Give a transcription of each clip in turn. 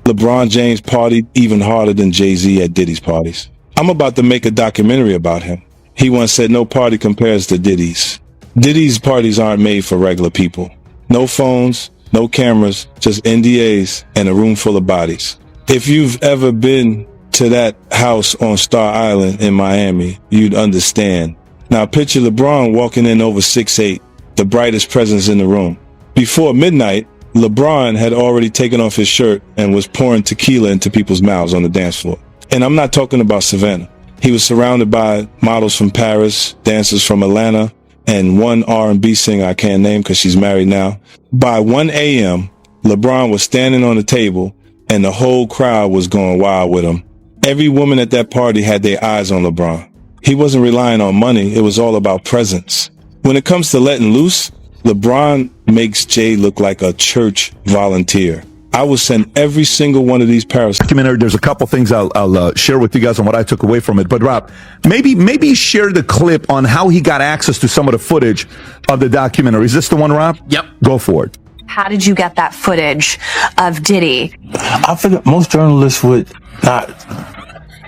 LeBron James partied even harder than Jay-Z at Diddy's parties. I'm about to make a documentary about him. He once said no party compares to Diddy's. Diddy's parties aren't made for regular people. No phones, no cameras, just NDAs and a room full of bodies. If you've ever been to that house on Star Island in Miami, you'd understand. Now picture LeBron walking in over 6'8", the brightest presence in the room. Before midnight, LeBron had already taken off his shirt and was pouring tequila into people's mouths on the dance floor. And I'm not talking about Savannah. He was surrounded by models from Paris, dancers from Atlanta, and one R&B singer I can't name because she's married now. By 1 a.m., LeBron was standing on the table and the whole crowd was going wild with him. Every woman at that party had their eyes on LeBron. He wasn't relying on money. It was all about presence. When it comes to letting loose, LeBron makes Jay look like a church volunteer. I will send every single one of these documentary. There's a couple things I'll share with you guys on what I took away from it. But Rob, maybe share the clip on how he got access to some of the footage of the documentary. Is this the one, Rob? Yep. Go for it. How did you get that footage of Diddy? I figured most journalists would not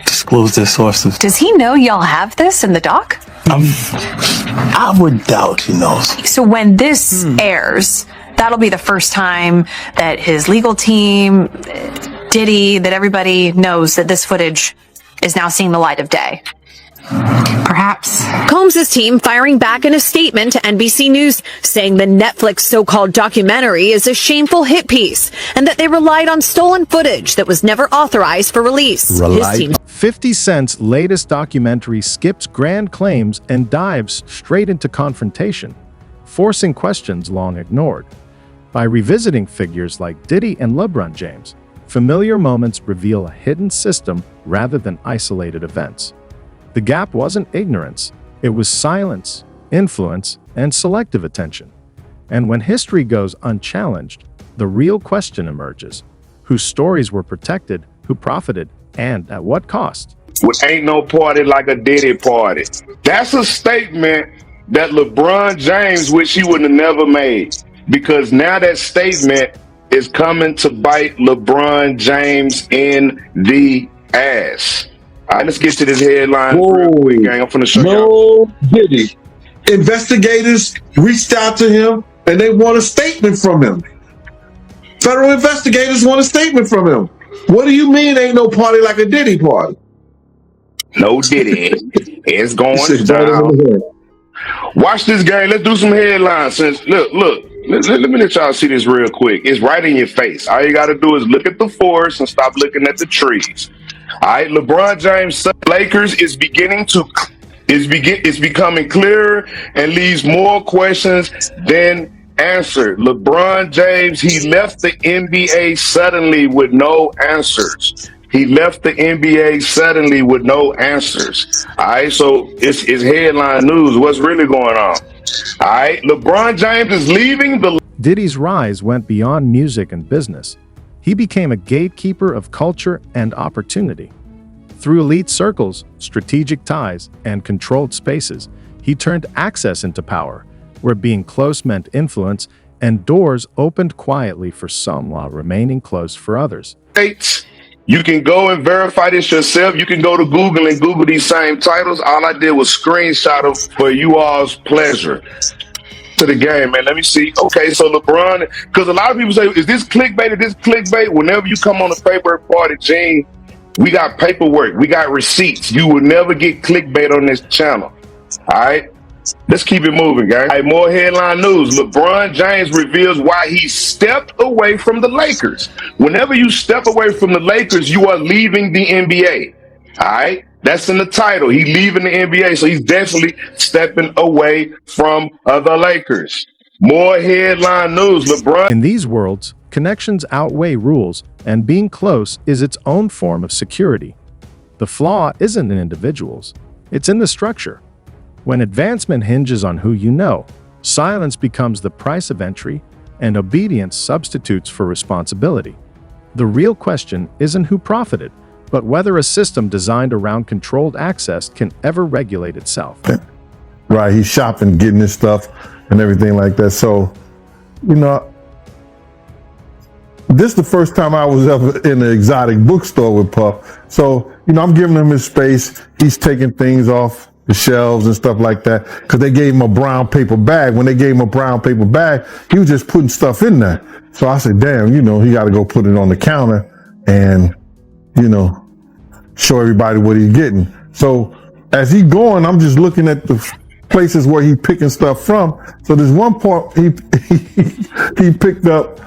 disclose their sources. Does he know y'all have this in the doc? I would doubt he knows. So when this airs, that'll be the first time that his legal team, Diddy, that everybody knows that this footage is now seeing the light of day. Perhaps. Combs' team firing back in a statement to NBC News, saying the Netflix so-called documentary is a shameful hit piece and that they relied on stolen footage that was never authorized for release. His team 50 Cent's latest documentary skips grand claims and dives straight into confrontation, forcing questions long ignored. By revisiting figures like Diddy and LeBron James, familiar moments reveal a hidden system rather than isolated events. The gap wasn't ignorance, it was silence, influence, and selective attention. And when history goes unchallenged, the real question emerges: whose stories were protected, who profited, and at what cost? Ain't no party like a Diddy party. That's a statement that LeBron James wish he would have never made, because now that statement is coming to bite LeBron James in the ass. All right, let's get to this headline real quick, gang. I'm finna show y'all. No Diddy. Investigators reached out to him and they want a statement from him. Federal investigators want a statement from him. What do you mean ain't no party like a Diddy party? No Diddy. It's going down. Watch this, gang. Let's do some headlines. Since look. Let me let y'all see this real quick. It's right in your face. All you got to do is look at the forest and stop looking at the trees. All right, LeBron James' Lakers is becoming clearer and leaves more questions than answered. LeBron James, he left the NBA suddenly with no answers. He left the NBA suddenly with no answers. All right, so it's headline news. What's really going on? All right, LeBron James is leaving the... Diddy's rise went beyond music and business. He became a gatekeeper of culture and opportunity. Through elite circles, strategic ties, and controlled spaces, he turned access into power, where being close meant influence, and doors opened quietly for some while remaining closed for others. You can go and verify this yourself. You can go to Google and Google these same titles. All I did was screenshot them for you all's pleasure. To the game, man. Let me see. Okay, so LeBron, because a lot of people say, is this clickbait? Is this clickbait? Whenever you come on the paper party, Gene, we got paperwork. We got receipts. You will never get clickbait on this channel. All right? Let's keep it moving, guys. All right, more headline news. LeBron James reveals why he stepped away from the Lakers. Whenever you step away from the Lakers, you are leaving the NBA. All right? That's in the title. He's leaving the NBA, so he's definitely stepping away from the Lakers. More headline news. LeBron. In these worlds, connections outweigh rules, and being close is its own form of security. The flaw isn't in individuals, it's in the structure. When advancement hinges on who you know, silence becomes the price of entry, and obedience substitutes for responsibility. The real question isn't who profited, but whether a system designed around controlled access can ever regulate itself. Right, he's shopping, getting his stuff and everything like that. So, you know, this is the first time I was ever in an exotic bookstore with Puff. So, I'm giving him his space. He's taking things off the shelves and stuff like that because they gave him a brown paper bag. When they gave him a brown paper bag, he was just putting stuff in there. So I said, damn, he got to go put it on the counter and, show everybody what he's getting. So as he going, I'm just looking at the places where he picking stuff from. So there's one part he picked up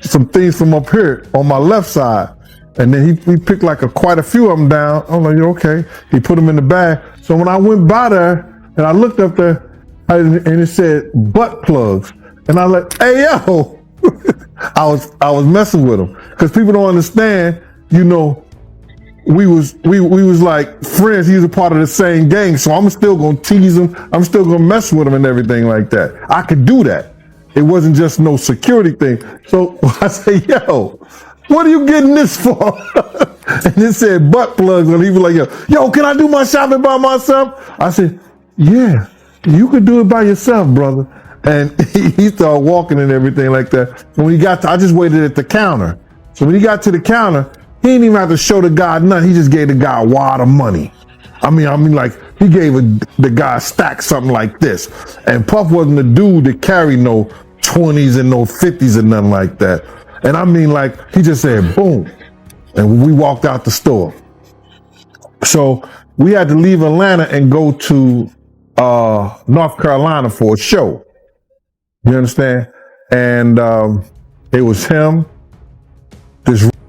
some things from up here on my left side, and then he picked like quite a few of them down. I'm like, okay. He put them in the bag. So when I went by there and I looked up there, and it said butt plugs, and I like, hey yo, I was messing with him because people don't understand. We was like friends. He was a part of the same gang, so I'm still gonna tease him. I'm still gonna mess with him and everything like that. I could do that. It wasn't just no security thing. So I say, yo, what are you getting this for? And it said butt plugs, and he was like, yo, can I do my shopping by myself? I said, yeah, you could do it by yourself, brother. And he started walking and everything like that. And when he got I just waited at the counter. So when he got to the counter, he didn't even have to show the guy nothing. He just gave the guy a wad of money. I mean, like he gave the guy a stack something like this. And Puff wasn't the dude that carried no 20s and no 50s and nothing like that. And I mean, like he just said, boom. And we walked out the store. So we had to leave Atlanta and go to North Carolina for a show. You understand? And it was him.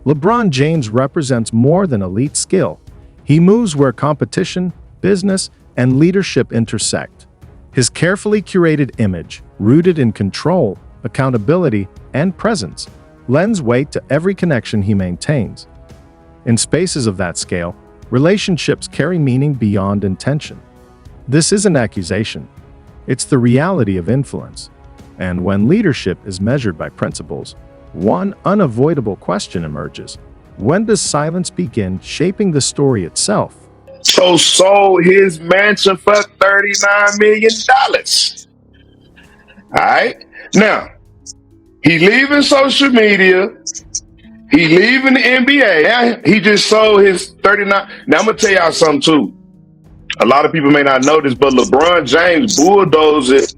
LeBron James represents more than elite skill. He moves where competition, business, and leadership intersect. His carefully curated image, rooted in control, accountability, and presence, lends weight to every connection he maintains. In spaces of that scale, relationships carry meaning beyond intention. This isn't accusation. It's the reality of influence. And when leadership is measured by principles, one unavoidable question emerges. When does silence begin shaping the story itself? So sold his mansion for $39 million. All right. Now, he leaving social media. He leaving the NBA. Now, he just sold his 39. Now, I'm going to tell y'all something, too. A lot of people may not know this, but LeBron James bulldozed it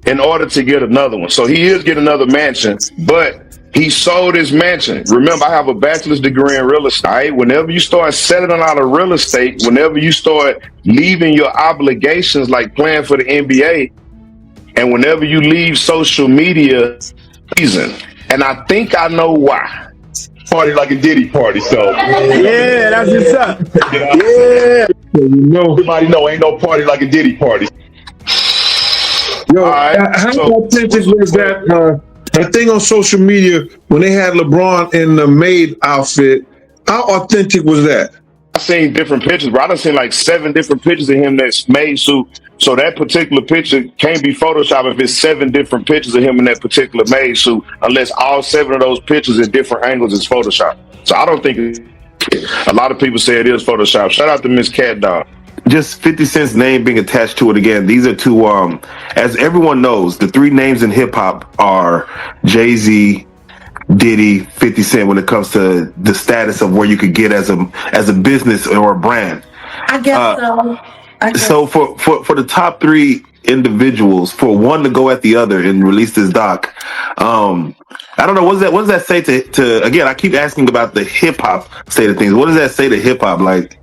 in order to get another one. So he is getting another mansion, but he sold his mansion. Remember, I have a bachelor's degree in real estate. Whenever you start settling out of real estate, whenever you start leaving your obligations like playing for the NBA, and whenever you leave social media, reason. And I think I know why. Party like a Diddy party, so. Yeah, that's what's up. Yeah. Everybody know ain't no party like a Diddy party. Yo, how authentic was that thing on social media when they had LeBron in the maid outfit? How authentic was that? I seen different pictures, bro. I done seen like 7 different pictures of him that's maid suit. So that particular picture can't be Photoshopped if it's 7 different pictures of him in that particular maid suit, unless all 7 of those pictures at different angles is Photoshop. So I don't think a lot of people say it is Photoshop. Shout out to Miss Cat Dog. Just 50 Cent's name being attached to it again. These are two, as everyone knows, the 3 names in hip hop are Jay-Z, Diddy, 50 Cent when it comes to the status of where you could get as a business or a brand. I guess so. So for the top 3 individuals, for one to go at the other and release this doc, I don't know, what does that say to again, I keep asking about the hip hop state of things. What does that say to hip hop? Like,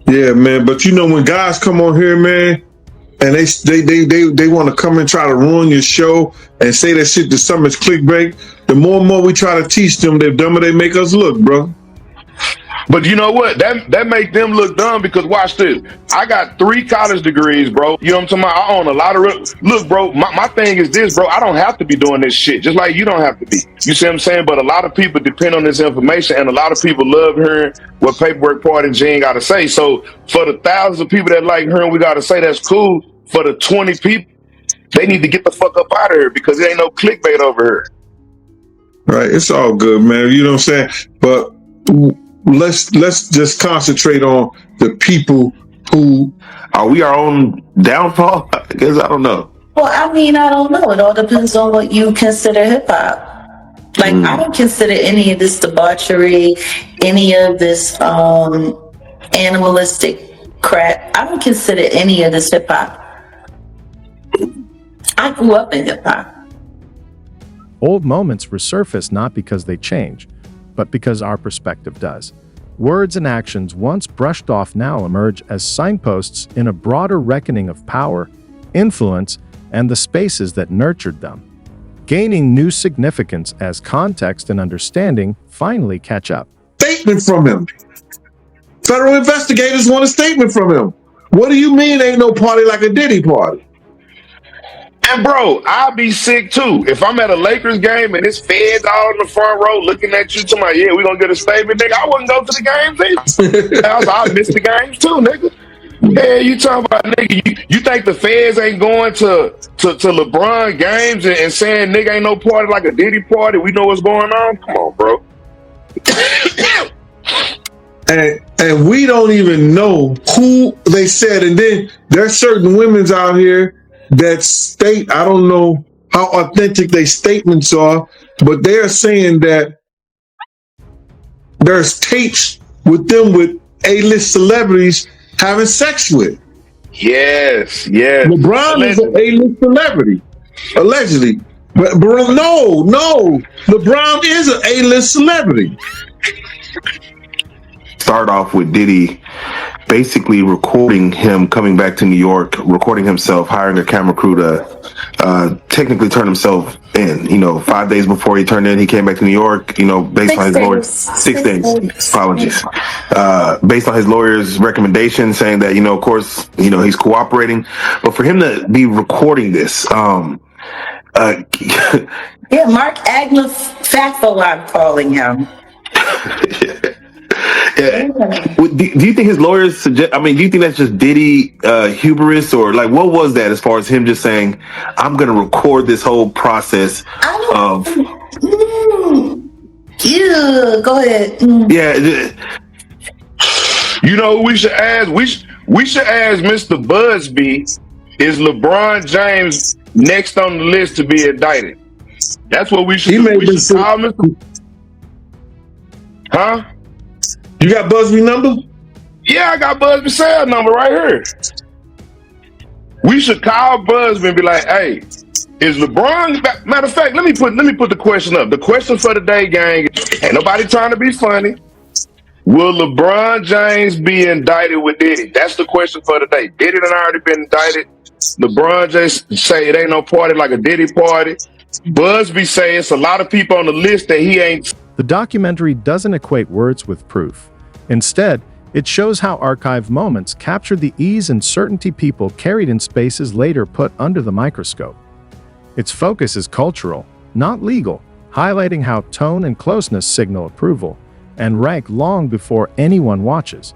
yeah, man. But when guys come on here, man, and they want to come and try to ruin your show and say that shit to some is clickbait, the more and more we try to teach them, the dumber they make us look, bro. But you know what? That make them look dumb because watch this. I got 3 college degrees, bro. You know what I'm talking about? I own a lot of look, bro, my thing is this, bro. I don't have to be doing this shit, just like you don't have to be. You see what I'm saying? But a lot of people depend on this information, and a lot of people love hearing what Paperwork Party and Gene got to say. So for the thousands of people that like hearing we got to say, that's cool. For the 20 people, they need to get the fuck up out of here because there ain't no clickbait over here. Right. It's all good, man. You know what I'm saying? But let's just concentrate on the people who are we our own downfall? I guess I don't know. Well, I mean, I don't know. It all depends on what you consider hip hop. Like, I don't consider any of this debauchery, any of this animalistic crap. I don't consider any of this hip hop. I grew up in hip hop. Old moments resurface not because they change, but because our perspective does. Words and actions once brushed off now emerge as signposts in a broader reckoning of power, influence, and the spaces that nurtured them, gaining new significance as context and understanding finally catch up. Statement from him. Federal investigators want a statement from him. What do you mean ain't no party like a Diddy party? And bro, I'll be sick too. If I'm at a Lakers game and it's feds all in the front row looking at you to my, yeah, we gonna get a statement, nigga. I wouldn't go to the games either. I miss the games too, nigga. Yeah, you talking about, nigga, you think the feds ain't going to LeBron games and saying, nigga, ain't no party like a Diddy party, we know what's going on? Come on, bro. and we don't even know who they said. And then there's certain women's out here that state, I don't know how authentic their statements are, but they're saying that there's tapes with them with A-list celebrities having sex with. Yes, yes. LeBron is an A-list celebrity, allegedly. But no, LeBron is an A-list celebrity. Start off with Diddy basically recording him coming back to New York, recording himself, hiring a camera crew to technically turn himself in. 5 days before he turned in, he came back to New York, based on his lawyer's 6 days. Apologies. Based on his lawyer's recommendation saying that, of course, he's cooperating. But for him to be recording this, yeah, Mark Agnew Factful, I'm calling him. Yeah. Do you think his lawyers suggest? Do you think that's just Diddy hubris, or like what was that as far as him just saying, "I'm going to record this whole process of"? Yeah, go ahead. Yeah. You know who we should ask? We should ask Mr. Busby. Is LeBron James next on the list to be indicted? That's what we should do. We should call Mr. Huh? You got Busby number? Yeah, I got Busby's cell number right here. We should call Busby and be like, "Hey, is LeBron?" Matter of fact, let me put the question up. The question for the day, gang. Ain't nobody trying to be funny. Will LeBron James be indicted with Diddy? That's the question for the day. Diddy done already been indicted. LeBron James say it ain't no party like a Diddy party. Busby say it's a lot of people on the list that he ain't. The documentary doesn't equate words with proof. Instead, it shows how archived moments captured the ease and certainty people carried in spaces later put under the microscope. Its focus is cultural, not legal, highlighting how tone and closeness signal approval and rank long before anyone watches.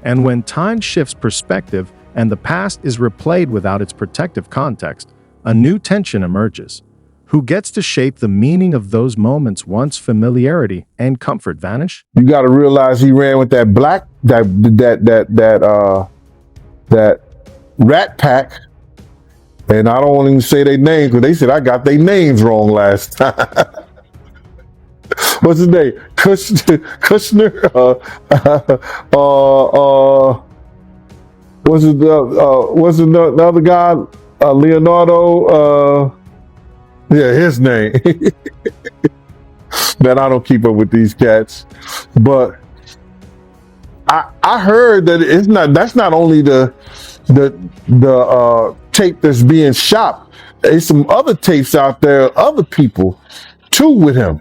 And when time shifts perspective and the past is replayed without its protective context, a new tension emerges. Who gets to shape the meaning of those moments once familiarity and comfort vanish? You got to realize he ran with that that Rat Pack, and I don't want to even say their names because they said I got their names wrong last time. What's his name? Kushner. What's the other guy? Leonardo. Yeah, his name. Man, I don't keep up with these cats, but I heard that that's not only the tape that's being shot. There's some other tapes out there, other people too with him,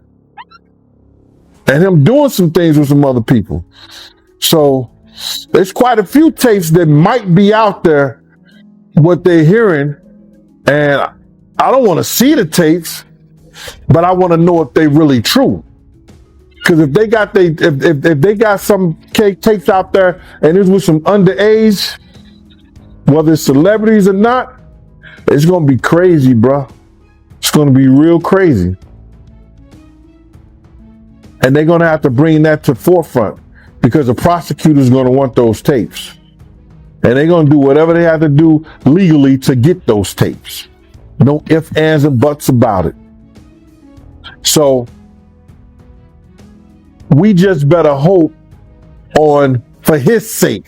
and him doing some things with some other people. So there's quite a few tapes that might be out there, what they're hearing, and I don't want to see the tapes, but I want to know if they really true. Because if they got some tapes out there and it's with some underage, whether it's celebrities or not, it's gonna be crazy, bro. It's gonna be real crazy, and they're gonna have to bring that to forefront because the prosecutor's gonna want those tapes, and they're gonna do whatever they have to do legally to get those tapes. No ifs, ands, and buts about it. So we just better hope for his sake,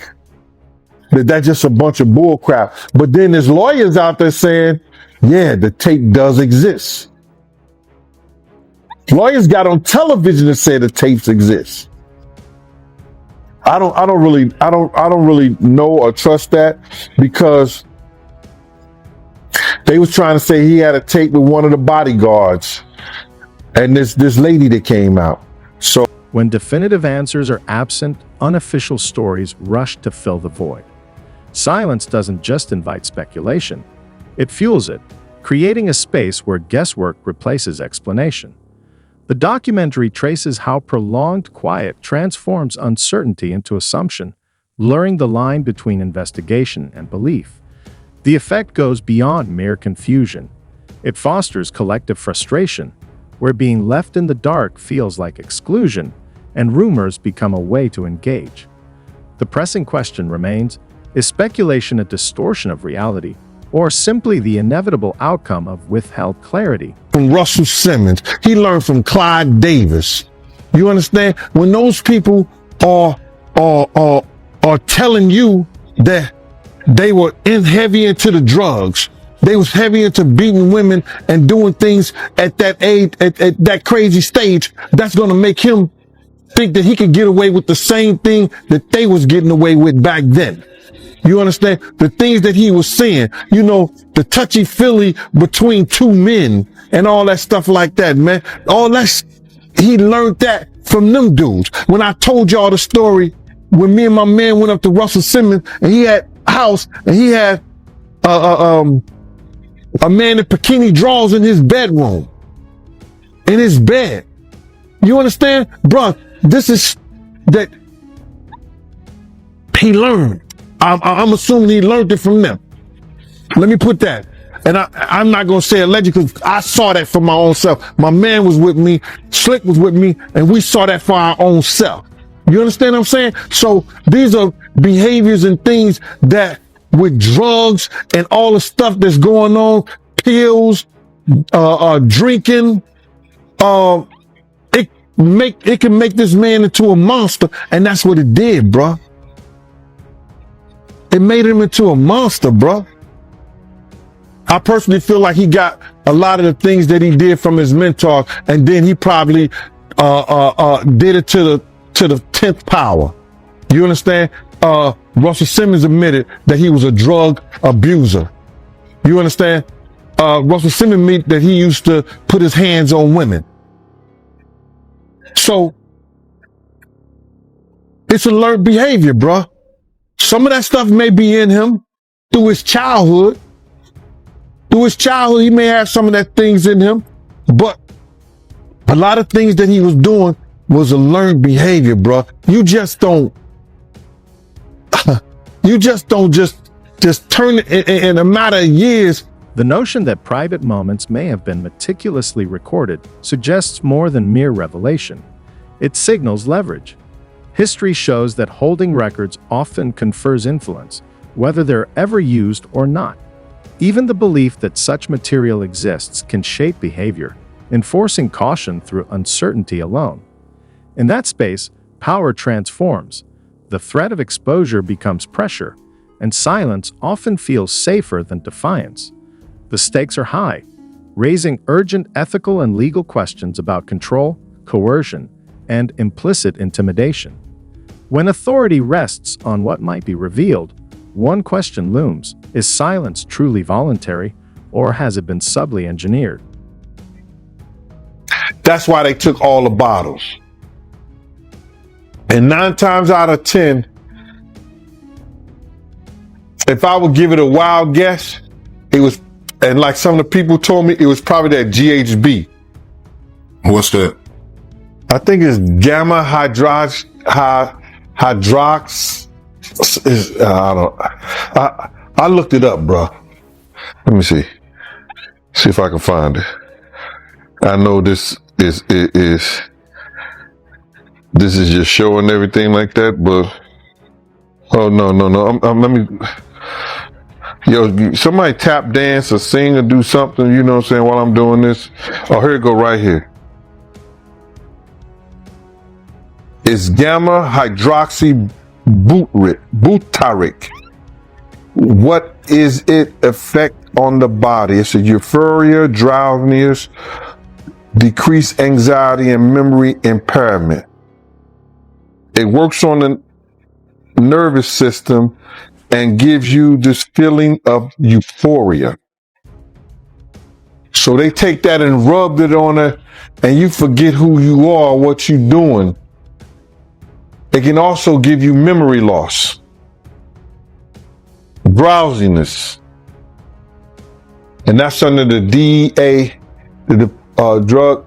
that that's just a bunch of bull crap. But then there's lawyers out there saying, yeah, the tape does exist. Lawyers got on television to say the tapes exist. I don't really know or trust that, because they was trying to say he had a tape with one of the bodyguards and this lady that came out. So when definitive answers are absent, unofficial stories rush to fill the void. Silence doesn't just invite speculation, it fuels it, creating a space where guesswork replaces explanation. The documentary traces how prolonged quiet transforms uncertainty into assumption, blurring the line between investigation and belief. The effect goes beyond mere confusion. It fosters collective frustration, where being left in the dark feels like exclusion, and rumors become a way to engage. The pressing question remains, is speculation a distortion of reality, or simply the inevitable outcome of withheld clarity? From Russell Simmons, he learned from Clyde Davis. You understand? When those people are telling you that they were heavy into the drugs, they was heavy into beating women and doing things at that age, at that crazy stage, that's going to make him think that he could get away with the same thing that they was getting away with back then. You understand? The things that he was saying, you know, the touchy-feely between two men and all that stuff like that, man. All that, he learned that from them dudes. When I told y'all the story, when me and my man went up to Russell Simmons and he had a house and he had a man in bikini drawers in his bedroom, in his bed. You understand? Bruh, this is that he learned. I'm assuming he learned it from them. Let me put that. And I'm not going to say allegedly, because I saw that for my own self. My man was with me, Slick was with me, and we saw that for our own self. You understand what I'm saying? So these are behaviors and things that with drugs and all the stuff that's going on, pills, drinking, it can make this man into a monster, and that's what it did, bruh. It made him into a monster, bruh. I personally feel like he got a lot of the things that he did from his mentor, and then he probably did it to the 10th power. You understand? Russell Simmons admitted that he was a drug abuser. You understand? Russell Simmons admitted that he used to put his hands on women. So it's a learned behavior, bruh. Some of that stuff may be in him through his childhood. Through his childhood, he may have some of that things in him, but a lot of things that he was doing was a learned behavior, bro. You just don't just turn it in a matter of years. The notion that private moments may have been meticulously recorded suggests more than mere revelation. It signals leverage. History shows that holding records often confers influence, whether they're ever used or not. Even the belief that such material exists can shape behavior, enforcing caution through uncertainty alone. In that space, power transforms. The threat of exposure becomes pressure, and silence often feels safer than defiance. The stakes are high, raising urgent ethical and legal questions about control, coercion, and implicit intimidation. When authority rests on what might be revealed, one question looms: is silence truly voluntary, or has it been subtly engineered? That's why they took all the bottles. And 9 times out of 10, if I would give it a wild guess, it was, and like some of the people told me, it was probably that GHB. What's that? I think it's gamma hydrox. I looked it up, bro. Let me see if I can find it. I know this is just showing everything like that, but oh no. Yo, somebody tap dance or sing or do something, you know what I'm saying, while I'm doing this. Oh, here it go right here. It's gamma hydroxy butyric. What is it effect on the body? It's a euphoria, drowsiness, decreased anxiety, and memory impairment. It works on the nervous system and gives you this feeling of euphoria. So they take that and rubbed it on it, and you forget who you are, what you're doing. It can also give you memory loss, drowsiness, and that's under the DEA, the drug